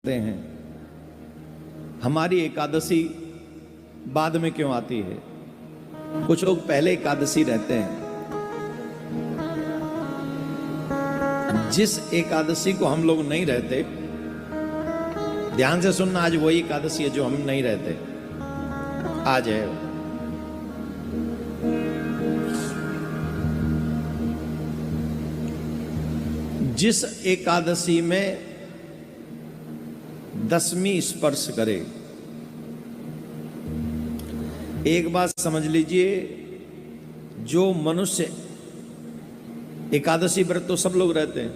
हैं हमारी एकादशी बाद में क्यों आती है। कुछ लोग पहले एकादशी रहते हैं। जिस एकादशी को हम लोग नहीं रहते, ध्यान से सुनना, आज वही एकादशी है जो हम नहीं रहते। आज है जिस एकादशी में दसवीं स्पर्श करे। एक बात समझ लीजिए, जो मनुष्य एकादशी व्रत तो सब लोग रहते हैं,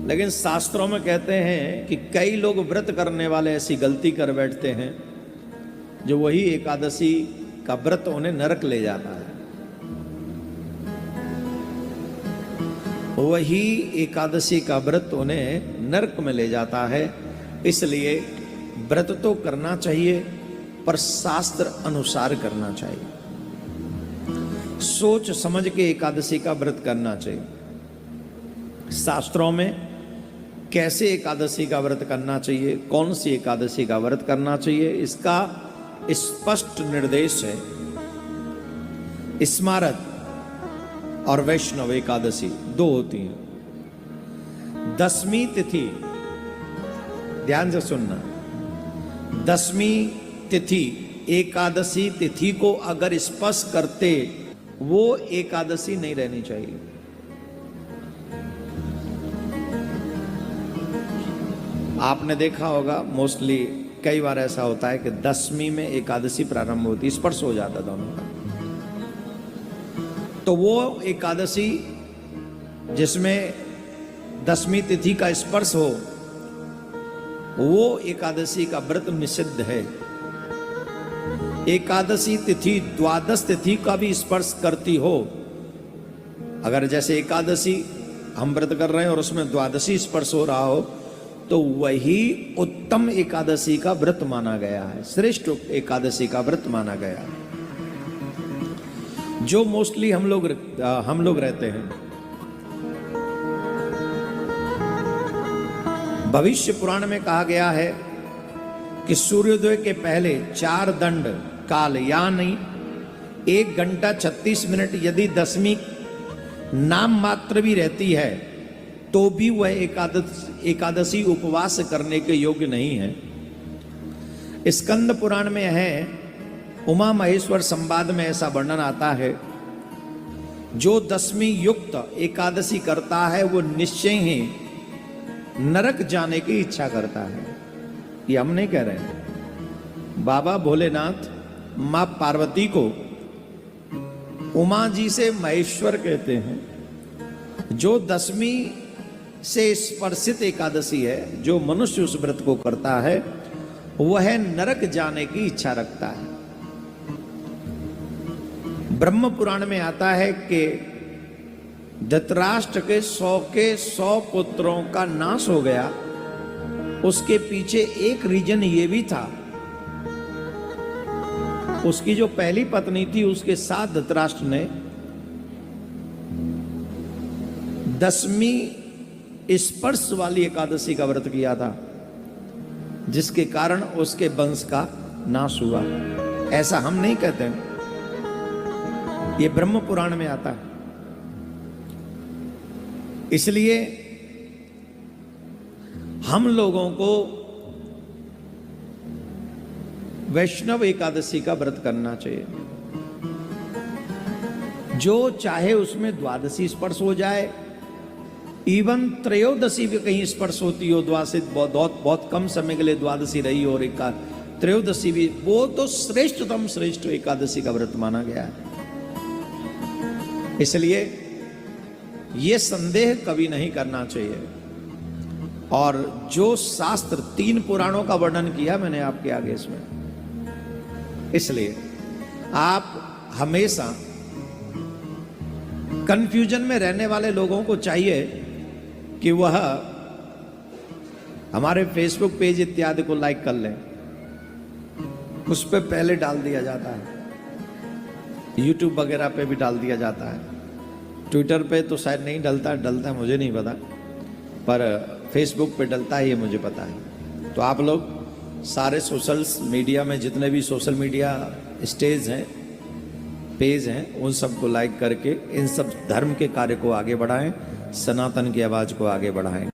लेकिन शास्त्रों में कहते हैं कि कई लोग व्रत करने वाले ऐसी गलती कर बैठते हैं जो वही एकादशी का व्रत उन्हें नरक ले जाता है। वही एकादशी का व्रत उन्हें नरक में ले जाता है। इसलिए व्रत तो करना चाहिए, पर शास्त्र अनुसार करना चाहिए। सोच समझ के एकादशी का व्रत करना चाहिए। शास्त्रों में कैसे एकादशी का व्रत करना चाहिए, कौन सी एकादशी का व्रत करना चाहिए, इसका स्पष्ट निर्देश है। स्मारत और वैष्णव एकादशी दो होती हैं। दसवीं तिथि, ध्यान से सुनना, दसवीं तिथि एकादशी तिथि को अगर स्पर्श करते, वो एकादशी नहीं रहनी चाहिए। आपने देखा होगा, मोस्टली कई बार ऐसा होता है कि दसवीं में एकादशी प्रारंभ होती, स्पर्श हो जाता दोनों का। तो वो एकादशी जिसमें दसवीं तिथि का स्पर्श हो, वो एकादशी का व्रत निषिद्ध है। एकादशी तिथि द्वादश तिथि का भी स्पर्श करती हो, अगर जैसे एकादशी हम व्रत कर रहे हैं और उसमें द्वादशी स्पर्श हो रहा हो, तो वही उत्तम एकादशी का व्रत माना गया है, श्रेष्ठ एकादशी का व्रत माना गया है। जो मोस्टली हम लोग रहते हैं। भविष्य पुराण में कहा गया है कि सूर्योदय के पहले 4 दंड काल यानी 1 घंटा 36 मिनट यदि दसवीं नाम मात्र भी रहती है, तो भी वह एकादशी उपवास करने के योग्य नहीं है। स्कंद पुराण में है, उमा महेश्वर संवाद में ऐसा वर्णन आता है, जो दसवीं युक्त एकादशी करता है वो निश्चय ही नरक जाने की इच्छा करता है। ये हम नहीं कह रहे हैं। बाबा भोलेनाथ मां पार्वती को उमा जी से महेश्वर कहते हैं। जो दसवीं से स्पर्शित एकादशी है, जो मनुष्य उस व्रत को करता है, वह नरक जाने की इच्छा रखता है। ब्रह्म पुराण में आता है कि धृतराष्ट्र के 100 पुत्रों का नाश हो गया। उसके पीछे एक रीजन ये भी था, उसकी जो पहली पत्नी थी उसके साथ धृतराष्ट्र ने दसवीं स्पर्श वाली एकादशी का व्रत किया था, जिसके कारण उसके वंश का नाश हुआ। ऐसा हम नहीं कहते, ये ब्रह्म पुराण में आता है। इसलिए हम लोगों को वैष्णव एकादशी का व्रत करना चाहिए। जो चाहे उसमें द्वादशी स्पर्श हो जाए, इवन त्रयोदशी भी कहीं स्पर्श होती हो, द्वादशी बहुत कम समय के लिए द्वादशी रही हो, और त्रयोदशी भी, वो तो श्रेष्ठतम श्रेष्ठ एकादशी का व्रत माना गया है। इसलिए ये संदेह कभी नहीं करना चाहिए। और जो शास्त्र 3 पुराणों का वर्णन किया मैंने आपके आगे इसमें, इसलिए आप हमेशा कंफ्यूजन में रहने वाले लोगों को चाहिए कि वह हमारे फेसबुक पेज इत्यादि को लाइक कर लें। उस पर पहले डाल दिया जाता है, यूट्यूब वगैरह पे भी डाल दिया जाता है। ट्विटर पे तो शायद नहीं डलता है मुझे नहीं पता, पर फेसबुक पे डलता है, ये मुझे पता है। तो आप लोग सारे सोशल मीडिया में जितने भी सोशल मीडिया स्टेज हैं, पेज हैं, उन सबको लाइक करके इन सब धर्म के कार्य को आगे बढ़ाएं, सनातन की आवाज़ को आगे बढ़ाएं।